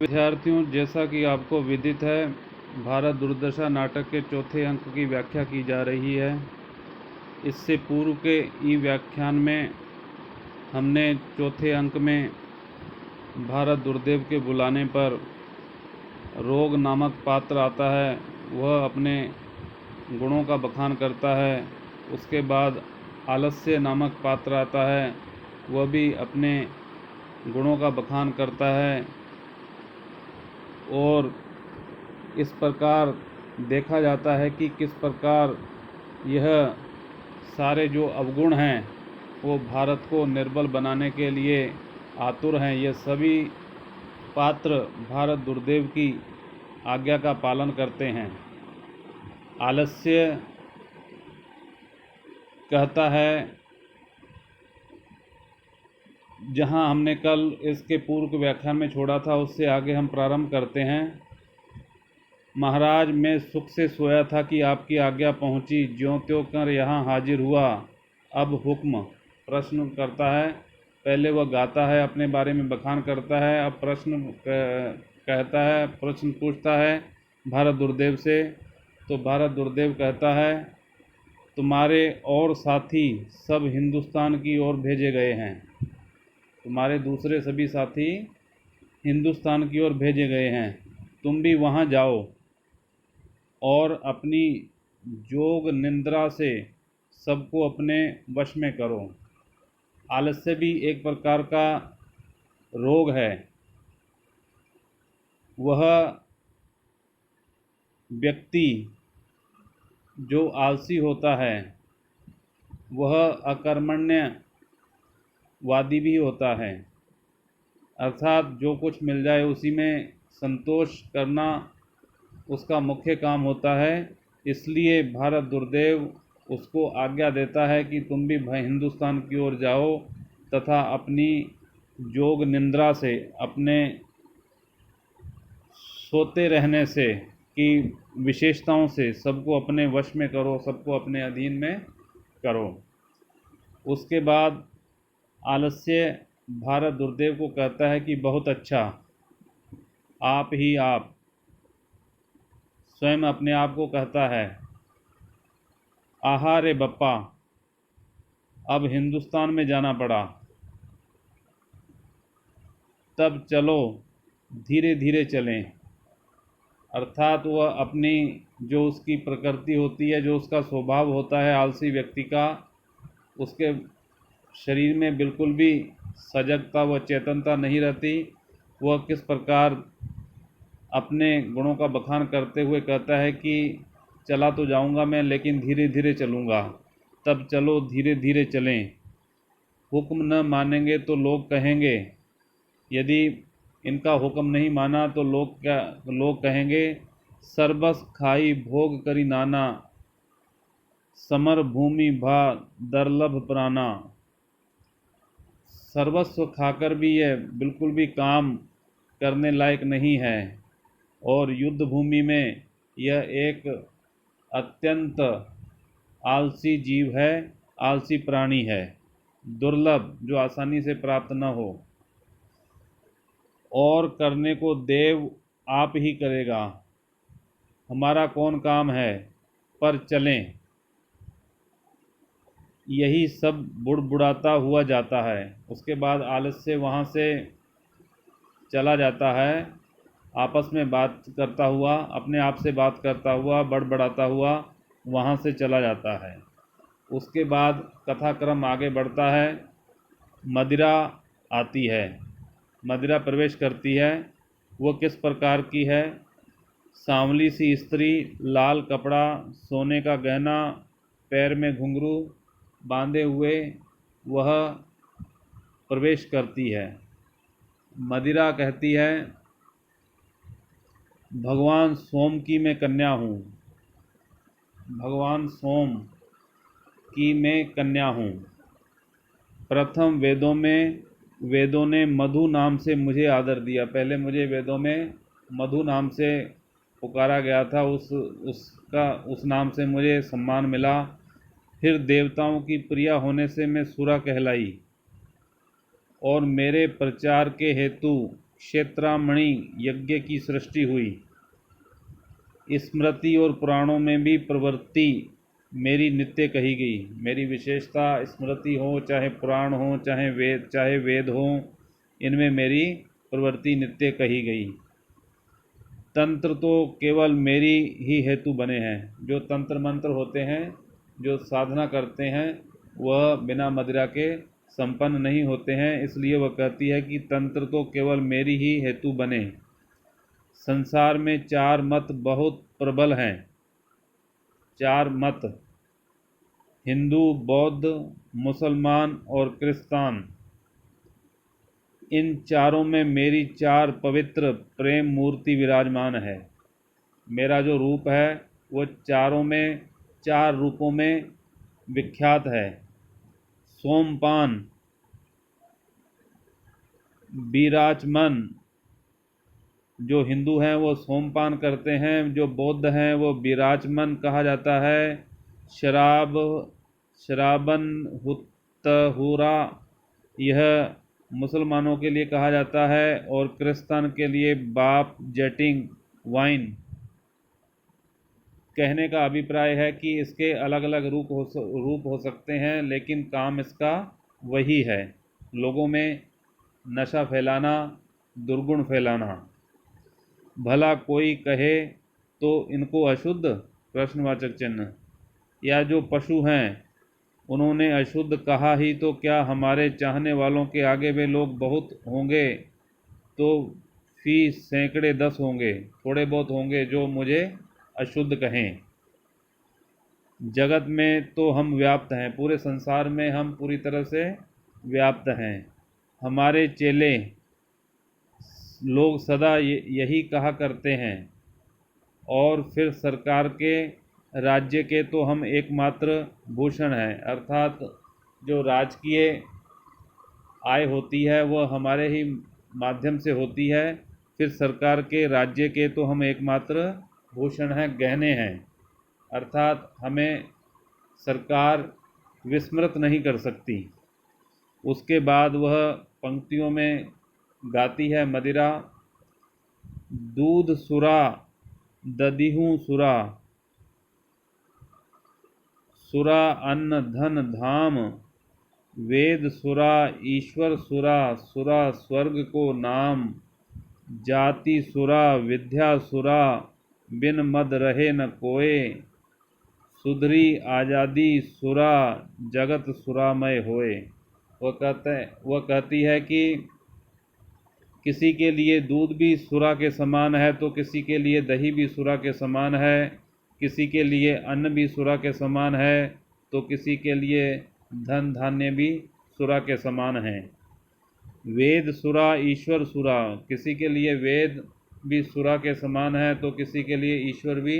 विद्यार्थियों, जैसा कि आपको विदित है, भारत दुर्दशा नाटक के चौथे अंक की व्याख्या की जा रही है। इससे पूर्व के ई व्याख्यान में हमने चौथे अंक में भारत दुर्देव के बुलाने पर रोग नामक पात्र आता है, वह अपने गुणों का बखान करता है। उसके बाद आलस्य नामक पात्र आता है, वह भी अपने गुणों का बखान करता है। और इस प्रकार देखा जाता है कि किस प्रकार यह सारे जो अवगुण हैं वो भारत को निर्बल बनाने के लिए आतुर हैं। ये सभी पात्र भारत दुर्देव की आज्ञा का पालन करते हैं। आलस्य कहता है, जहां हमने कल इसके पूर्व के व्याख्यान में छोड़ा था उससे आगे हम प्रारंभ करते हैं। महाराज, मैं सुख से सोया था कि आपकी आज्ञा पहुंची, ज्यों त्यों कर यहाँ हाजिर हुआ, अब हुक्म। प्रश्न करता है, पहले वह गाता है, अपने बारे में बखान करता है, अब प्रश्न कहता है, प्रश्न पूछता है भारत दुर्देव से। तो भारत दुर्देव कहता है, तुम्हारे और साथी सब हिंदुस्तान की ओर भेजे गए हैं। तुम्हारे दूसरे सभी साथी हिंदुस्तान की ओर भेजे गए हैं, तुम भी वहाँ जाओ और अपनी जोग निंद्रा से सबको अपने वश में करो। आलस्य भी एक प्रकार का रोग है। वह व्यक्ति जो आलसी होता है वह अकर्मण्यवादी भी होता है, अर्थात जो कुछ मिल जाए उसी में संतोष करना उसका मुख्य काम होता है। इसलिए भारत दुर्देव उसको आज्ञा देता है कि तुम भी हिंदुस्तान की ओर जाओ तथा अपनी जोग निंद्रा से, अपने सोते रहने से की विशेषताओं से सबको अपने वश में करो, सबको अपने अधीन में करो। उसके बाद आलस्य भारत दुर्देव को कहता है कि बहुत अच्छा, आप ही आप। स्वयं अपने आप को कहता है, आहा रे बप्पा, अब हिंदुस्तान में जाना पड़ा, तब चलो धीरे धीरे चलें। अर्थात वह अपनी जो उसकी प्रकृति होती है, जो उसका स्वभाव होता है आलसी व्यक्ति का, उसके शरीर में बिल्कुल भी सजगता व चेतनता नहीं रहती। वह किस प्रकार अपने गुणों का बखान करते हुए कहता है कि चला तो जाऊंगा मैं, लेकिन धीरे धीरे चलूंगा, तब चलो धीरे धीरे चलें। हुक्म न मानेंगे तो लोग कहेंगे, यदि इनका हुक्म नहीं माना तो लोग कहेंगे, सरबस खाई भोग करी नाना, समर भूमि भा दर्लभ प्राणा। सर्वस्व खाकर भी यह बिल्कुल भी काम करने लायक नहीं है, और युद्ध भूमि में यह एक अत्यंत आलसी जीव है, आलसी प्राणी है, दुर्लभ, जो आसानी से प्राप्त न हो। और करने को देव आप ही करेगा, हमारा कौन काम है, पर चलें। यही सब बुड़बुड़ाता हुआ जाता है। उसके बाद आलस्य वहाँ से चला जाता है, आपस में बात करता हुआ, अपने आप से बात करता हुआ, बड़बड़ाता हुआ वहाँ से चला जाता है। उसके बाद कथाक्रम आगे बढ़ता है। मदिरा आती है, मदिरा प्रवेश करती है। वो किस प्रकार की है? सांवली सी स्त्री, लाल कपड़ा, सोने का गहना, पैर में घुंघरू बांधे हुए वह प्रवेश करती है। मदिरा कहती है, भगवान सोम की मैं कन्या हूँ, भगवान सोम की मैं कन्या हूँ। प्रथम वेदों ने मधु नाम से मुझे आदर दिया। पहले मुझे वेदों में मधु नाम से पुकारा गया था, उस नाम से मुझे सम्मान मिला। फिर देवताओं की प्रिया होने से मैं सुरा कहलाई, और मेरे प्रचार के हेतु क्षेत्रामणि यज्ञ की सृष्टि हुई। स्मृति और पुराणों में भी प्रवृत्ति मेरी नित्य कही गई। मेरी विशेषता स्मृति हो, चाहे पुराण हो, चाहे वेद हो, इनमें मेरी प्रवृत्ति नित्य कही गई। तंत्र तो केवल मेरी ही हेतु बने हैं। जो तंत्र मंत्र होते हैं, जो साधना करते हैं, वह बिना मदिरा के संपन्न नहीं होते हैं। इसलिए वह कहती है कि तंत्र तो केवल मेरी ही हेतु बने। संसार में 4 मत बहुत प्रबल हैं। 4 मत, हिंदू, बौद्ध, मुसलमान और क्रिस्तान। इन चारों में मेरी 4 पवित्र प्रेम मूर्ति विराजमान है। मेरा जो रूप है वो चारों में 4 रूपों में विख्यात है। सोमपान, विराचमन, जो हिंदू हैं वो सोमपान करते हैं, जो बौद्ध हैं वो विराचमन कहा जाता है। शराबन हुत्तहुरा, यह मुसलमानों के लिए कहा जाता है, और क्रिस्तान के लिए बाप जेटिंग वाइन। कहने का अभिप्राय है कि इसके अलग अलग रूप हो सकते हैं, लेकिन काम इसका वही है, लोगों में नशा फैलाना, दुर्गुण फैलाना। भला कोई कहे तो इनको अशुद्ध, प्रश्नवाचक चिन्ह। या जो पशु हैं उन्होंने अशुद्ध कहा ही तो क्या हमारे चाहने वालों के आगे वे लोग बहुत होंगे तो फी सैकड़े 10 होंगे, थोड़े बहुत होंगे जो मुझे अशुद्ध कहें। जगत में तो हम व्याप्त हैं, पूरे संसार में हम पूरी तरह से व्याप्त हैं। हमारे चेले लोग सदा यही कहा करते हैं। और फिर सरकार के, राज्य के तो हम एकमात्र भूषण हैं, अर्थात जो राजकीय आय होती है वह हमारे ही माध्यम से होती है। फिर सरकार के, राज्य के तो हम एकमात्र भूषण हैं, गहने हैं, अर्थात हमें सरकार विस्मृत नहीं कर सकती। उसके बाद वह पंक्तियों में गाती है, मदिरा दूध सुरा दधिहूँ सुरा, सुरा अन्न धन धाम, वेद सुरा ईश्वर सुरा, सुरा स्वर्ग को नाम, जाति सुरा विद्या सुरा, बिन मद रहे न कोय, सुधरी आज़ादी सुरा जगत सुरामय होए। वह कहती है कि किसी के लिए दूध भी सुरा के समान है तो किसी के लिए दही भी सुरा के समान है, किसी के लिए अन्न भी सुरा के समान है तो किसी के लिए धन धान्य भी सुरा के समान है। वेद सुरा ईश्वर सुरा, किसी के लिए वेद भी सुरा के समान है तो किसी के लिए ईश्वर भी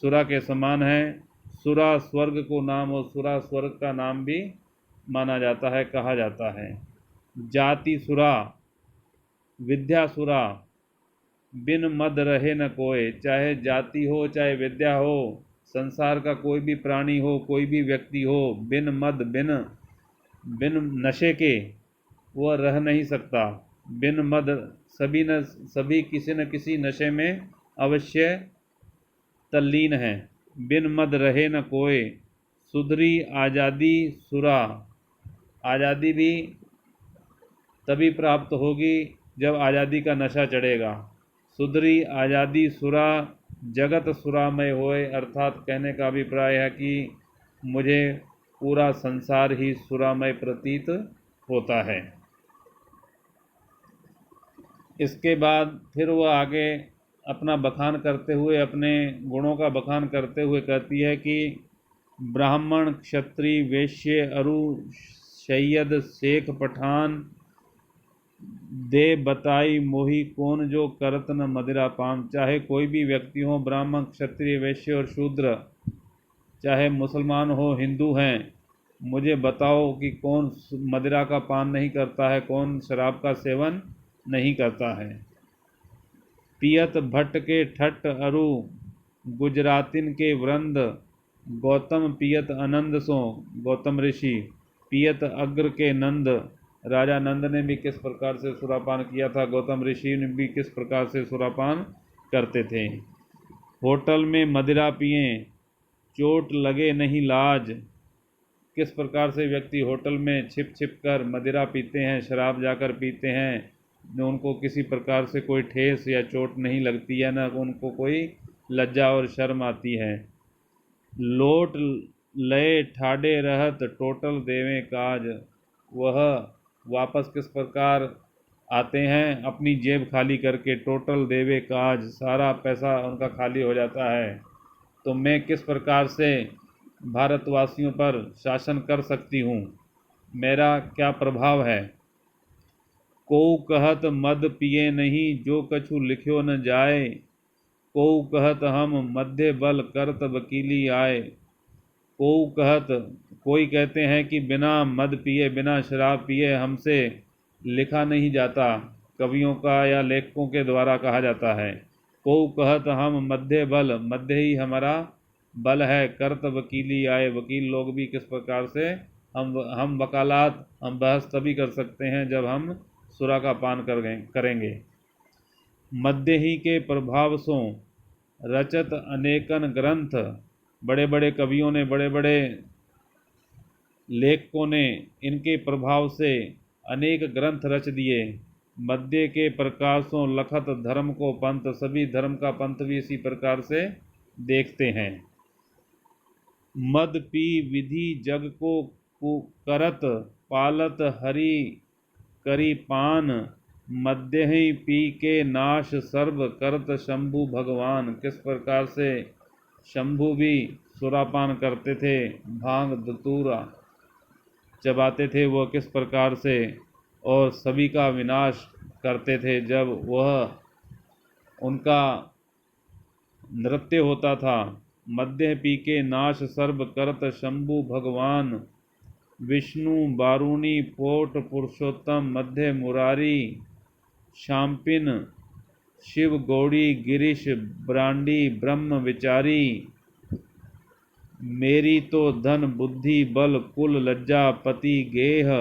सुरा के समान है। सुरा स्वर्ग को नाम, और सुरा स्वर्ग का नाम भी माना जाता है, कहा जाता है। जाति सुरा विद्या सुरा, बिन मद रहे न कोय, चाहे जाति हो चाहे विद्या हो, संसार का कोई भी प्राणी हो, कोई भी व्यक्ति हो, बिन मद बिन नशे के वह रह नहीं सकता। बिन मद सभी किसी न किसी नशे में अवश्य तल्लीन है। बिन मद रहे न कोय, सुधरी आज़ादी सुरा, आज़ादी भी तभी प्राप्त होगी जब आज़ादी का नशा चढ़ेगा। सुधरी आज़ादी सुरा जगत सुरामय होए, अर्थात कहने का अभिप्राय है कि मुझे पूरा संसार ही सुरामय प्रतीत होता है। इसके बाद फिर वह आगे अपना बखान करते हुए, अपने गुणों का बखान करते हुए कहती है कि ब्राह्मण क्षत्रिय वैश्य अरु सैयद शेख पठान, दे बताई मोही कौन जो करत न मदिरा पान। चाहे कोई भी व्यक्ति हो, ब्राह्मण क्षत्रिय वैश्य और शूद्र, चाहे मुसलमान हो हिंदू हैं, मुझे बताओ कि कौन मदिरा का पान नहीं करता है, कौन शराब का सेवन नहीं करता है। पियत भट्ट के ठट्ट अरु गुजरातिन के वृंद, गौतम पियत आनंद सो, गौतम ऋषि पियत अग्र के नंद, राजा नंद ने भी किस प्रकार से सुरापान किया था, गौतम ऋषि ने भी किस प्रकार से सुरापान करते थे। होटल में मदिरा पिएं, चोट लगे नहीं लाज। किस प्रकार से व्यक्ति होटल में छिप छिप कर मदिरा पीते हैं, शराब जाकर पीते हैं, न उनको किसी प्रकार से कोई ठेस या चोट नहीं लगती है, न उनको कोई लज्जा और शर्म आती है। लोट लय ठाडे रहत, टोटल देवें काज। वह वापस किस प्रकार आते हैं, अपनी जेब खाली करके, टोटल देवे काज, सारा पैसा उनका खाली हो जाता है। तो मैं किस प्रकार से भारतवासियों पर शासन कर सकती हूँ, मेरा क्या प्रभाव है। कोऊ कहत मद पिए नहीं, जो कछु लिख्यो न जाए। कोऊ कहत हम मध्य बल करत वकीली आए। कोऊ कहत, कोई कहते हैं कि बिना मद पिए, बिना शराब पिए हमसे लिखा नहीं जाता, कवियों का या लेखकों के द्वारा कहा जाता है। कोऊ कहत हम मध्य बल, मध्य ही हमारा बल है, करत वकीली आए, वकील लोग भी किस प्रकार से हम वकालत, हम बहस तभी कर सकते हैं जब हम सुरा का पान करेंगे। मध्य ही के प्रभाव सो रचत अनेकन ग्रंथ। बड़े बड़े कवियों ने, बड़े बड़े लेखकों ने इनके प्रभाव से अनेक ग्रंथ रच दिए। मध्य के प्रकाशों लखत धर्म को पंथ, सभी धर्म का पंथ भी इसी प्रकार से देखते हैं। मद पी विधि जग को करत, पालत हरि करी पान। मध्य ही पी के नाश सर्व करत शंभु भगवान। किस प्रकार से शंभु भी सुरापान करते थे, भांग धतूरा चबाते थे वो किस प्रकार से, और सभी का विनाश करते थे जब वह उनका नृत्य होता था। मध्य पी के नाश सर्व करत शंभु भगवान। विष्णु बारूणी पोट पुरुषोत्तम, मध्य मुरारी शाम्पिन शिव गौड़ी गिरीश ब्रांडी ब्रह्म विचारी। मेरी तो धन बुद्धि बल कुल लज्जा पति गेह।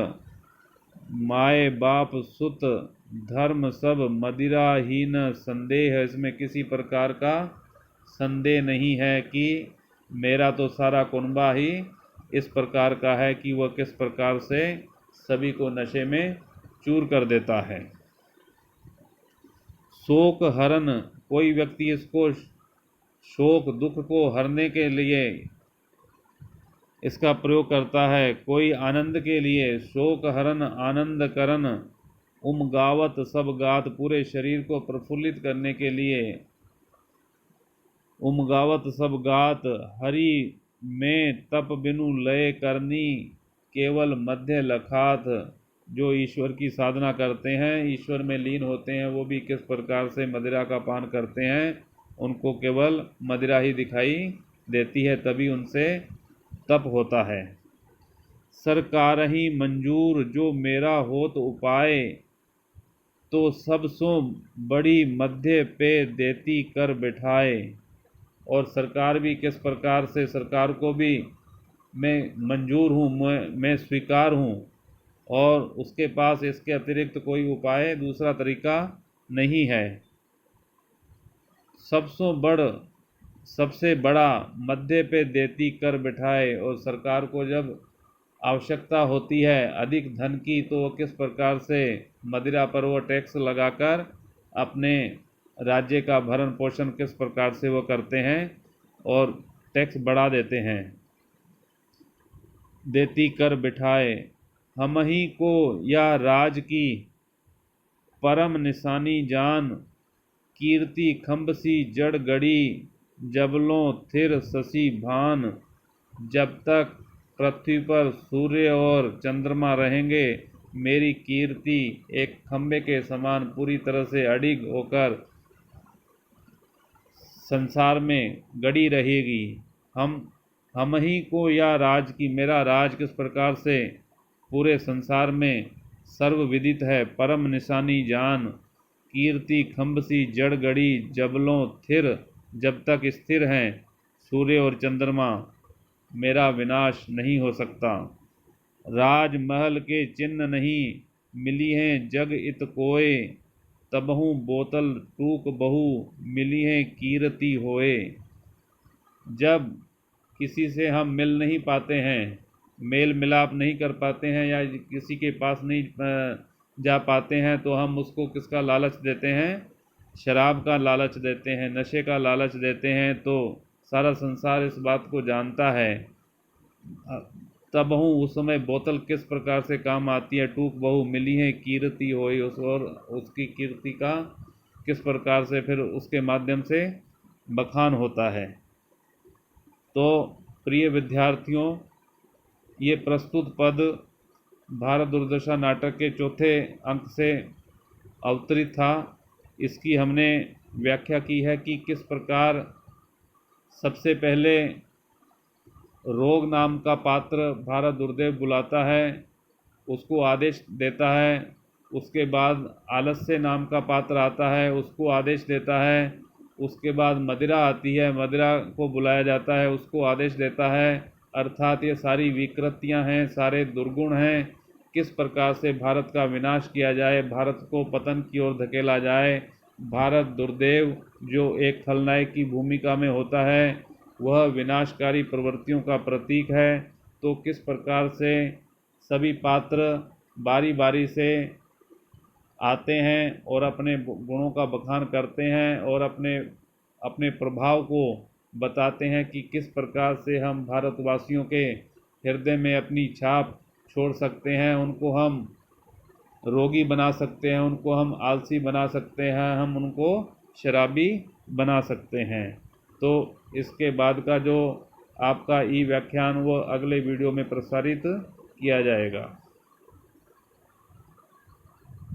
माए बाप सुत धर्म सब मदिराहीन संदेह। इसमें किसी प्रकार का संदेह नहीं है कि मेरा तो सारा कुनबा ही इस प्रकार का है कि वह किस प्रकार से सभी को नशे में चूर कर देता है। शोक हरण, कोई व्यक्ति इसको शोक दुख को हरने के लिए इसका प्रयोग करता है, कोई आनंद के लिए। शोक हरण आनंद करन, उमगावत सब गात, पूरे शरीर को प्रफुल्लित करने के लिए। उमगावत सब गात, हरि में तप बिनु लय करनी, केवल मध्य लखात। जो ईश्वर की साधना करते हैं, ईश्वर में लीन होते हैं, वो भी किस प्रकार से मदिरा का पान करते हैं, उनको केवल मदिरा ही दिखाई देती है, तभी उनसे तप होता है। सरकार ही मंजूर, जो मेरा होत उपाय, तो सब सो बड़ी मध्य पे देती कर बिठाए। और सरकार भी किस प्रकार से, सरकार को भी मैं मंजूर हूँ, मैं स्वीकार हूँ, और उसके पास इसके अतिरिक्त कोई उपाय, दूसरा तरीका नहीं है। सबसे बड़ा मध्य पे देती कर बिठाए। और सरकार को जब आवश्यकता होती है अधिक धन की, तो वो किस प्रकार से मदिरा पर वो टैक्स लगाकर अपने राज्य का भरण पोषण किस प्रकार से वो करते हैं और टैक्स बढ़ा देते हैं। देती कर बिठाए, हम ही को या राज की परम निशानी जान। कीर्ति खम्बसी जड़ गड़ी, जबलों थिर शशि भान। जब तक पृथ्वी पर सूर्य और चंद्रमा रहेंगे, मेरी कीर्ति एक खम्बे के समान पूरी तरह से अडिग होकर संसार में गड़ी रहेगी। हम ही को या राज की, मेरा राज किस प्रकार से पूरे संसार में सर्वविदित है। परम निशानी जान, कीर्ति खम्बसी जड़ गड़ी, जबलों थिर, जब तक स्थिर हैं सूर्य और चंद्रमा, मेरा विनाश नहीं हो सकता। राजमहल के चिन्ह नहीं, मिली हैं जग इत कोय, तबहु बोतल टूक बहु, मिली हैं कीरति होए। जब किसी से हम मिल नहीं पाते हैं, मेल मिलाप नहीं कर पाते हैं या किसी के पास नहीं जा पाते हैं, तो हम उसको किसका लालच देते हैं? शराब का लालच देते हैं, नशे का लालच देते हैं। तो सारा संसार इस बात को जानता है। तबहु उस समय बोतल किस प्रकार से काम आती है, टूक बहु मिली है कीर्ति होई, और उसकी कीर्ति का किस प्रकार से फिर उसके माध्यम से बखान होता है। तो प्रिय विद्यार्थियों, ये प्रस्तुत पद भारत दुर्दशा नाटक के चौथे अंक से अवतरित था। इसकी हमने व्याख्या की है कि किस प्रकार सबसे पहले रोग नाम का पात्र भारत दुर्देव बुलाता है, उसको आदेश देता है। उसके बाद आलस्य नाम का पात्र आता है, उसको आदेश देता है। उसके बाद मदिरा आती है, मदिरा को बुलाया जाता है, उसको आदेश देता है। अर्थात ये सारी विकृतियां हैं, सारे दुर्गुण हैं। किस प्रकार से भारत का विनाश किया जाए, भारत को पतन की ओर धकेला जाए। भारत दुर्देव जो एक खलनायक की भूमिका में होता है, वह विनाशकारी प्रवृत्तियों का प्रतीक है। तो किस प्रकार से सभी पात्र बारी बारी से आते हैं और अपने गुणों का बखान करते हैं और अपने प्रभाव को बताते हैं कि किस प्रकार से हम भारतवासियों के हृदय में अपनी छाप छोड़ सकते हैं। उनको हम रोगी बना सकते हैं, उनको हम आलसी बना सकते हैं, हम उनको शराबी बना सकते हैं। तो इसके बाद का जो आपका ई व्याख्यान वो अगले वीडियो में प्रसारित किया जाएगा।